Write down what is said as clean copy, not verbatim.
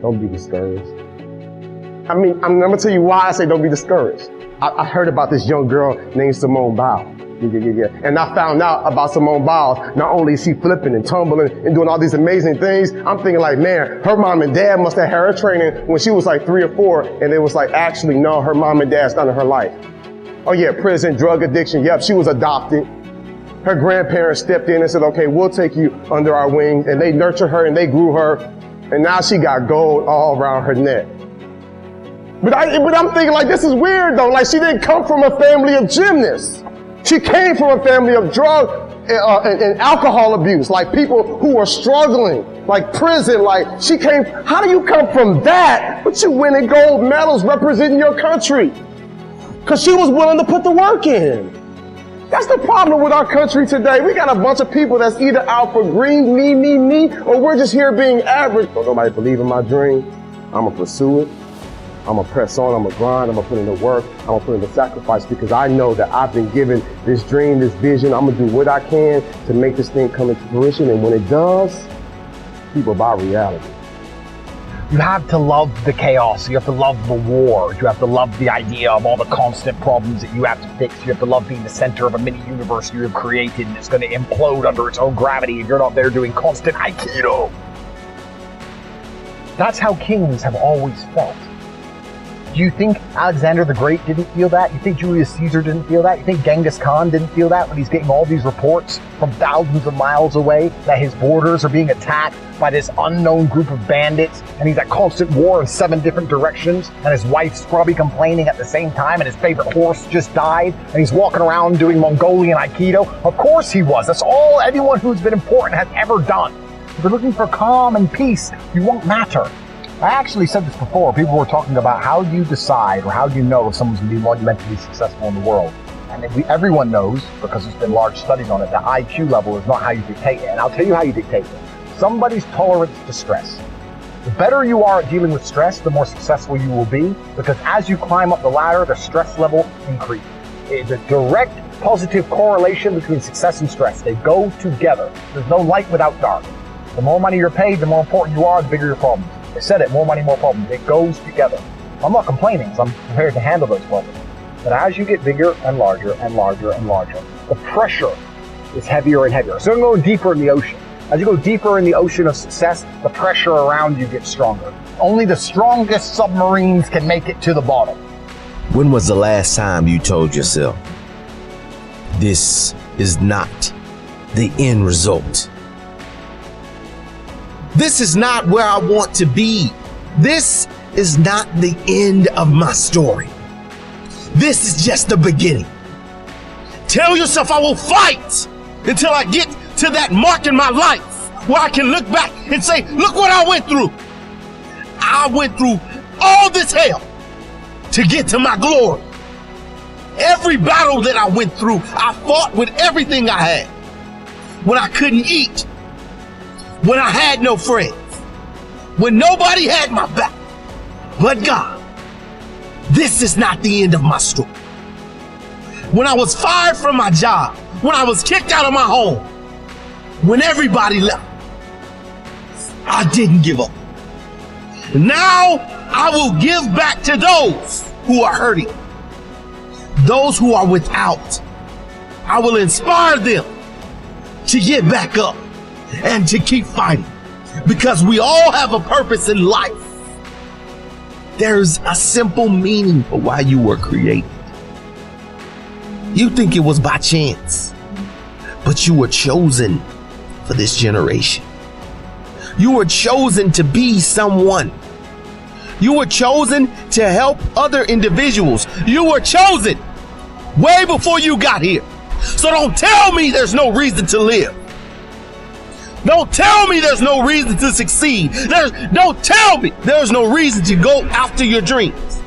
Don't be discouraged. I'm gonna tell you why I say don't be discouraged. I heard about this young girl named Simone Biles. Yeah. And I found out about Simone Biles. Not only is she flipping and tumbling and doing all these amazing things, I'm thinking like, man, her mom and dad must have had her training when she was like 3 or 4, and it was like, actually, no, her mom and dad's not in her life. Oh yeah, prison, drug addiction. Yep, she was adopted. Her grandparents stepped in and said, okay, we'll take you under our wing. And they nurtured her and they grew her. And now she got gold all around her neck. But I'm thinking like, this is weird though. Like, she didn't come from a family of gymnasts. She came from a family of drug and alcohol abuse, like people who were struggling, like prison, like she came. How do you come from that, but you winning gold medals representing your country? Because she was willing to put the work in. That's the problem with our country today. We got a bunch of people that's either out for green, me, or we're just here being average. Don't nobody believe in my dream. I'm going to pursue it. I'm going to press on. I'm going to grind. I'm going to put in the work. I'm going to put in the sacrifice because I know that I've been given this dream, this vision. I'm going to do what I can to make this thing come into fruition. And when it does, people buy reality. You have to love the chaos. You have to love the war. You have to love the idea of all the constant problems that you have to fix. You have to love being the center of a mini universe you have created and it's going to implode under its own gravity if you're not there doing constant aikido. That's how kings have always felt. Do you think Alexander the Great didn't feel that? You think Julius Caesar didn't feel that? You think Genghis Khan didn't feel that when he's getting all these reports from thousands of miles away that his borders are being attacked by this unknown group of bandits and he's at constant war in 7 different directions and his wife's probably complaining at the same time and his favorite horse just died and he's walking around doing Mongolian Aikido? Of course he was. That's all anyone who's been important has ever done. If you're looking for calm and peace, you won't matter. I actually said this before. People were talking about how do you decide or how do you know if someone's going to be monumentally successful in the world. And everyone knows, because there's been large studies on it, that IQ level is not how you dictate it. And I'll tell you how you dictate it. Somebody's tolerance to stress. The better you are at dealing with stress, the more successful you will be, because as you climb up the ladder, the stress level increases. It's a direct positive correlation between success and stress. They go together. There's no light without dark. The more money you're paid, the more important you are, the bigger your problems. I said it, more money, more problems. It goes together. I'm not complaining, so I'm prepared to handle those problems. But as you get bigger and larger and larger and larger, the pressure is heavier and heavier. So I'm going deeper in the ocean. As you go deeper in the ocean of success, the pressure around you gets stronger. Only the strongest submarines can make it to the bottom. When was the last time you told yourself, this is not the end result? This is not where I want to be. This is not the end of my story. This is just the beginning. Tell yourself I will fight until I get to that mark in my life where I can look back and say, look what I went through. I went through all this hell to get to my glory. Every battle that I went through, I fought with everything I had. When I couldn't eat, when I had no friends, when nobody had my back, but God, this is not the end of my story. When I was fired from my job, when I was kicked out of my home, when everybody left, I didn't give up. Now I will give back to those who are hurting, those who are without. I will inspire them to get back up and to keep fighting, because we all have a purpose in life. There's a simple meaning for why you were created. You think it was by chance, but you were chosen for this generation. You were chosen to be someone. You were chosen to help other individuals. You were chosen way before you got here. So don't tell me there's no reason to live. Don't tell me there's no reason to succeed. Don't tell me there's no reason to go after your dreams.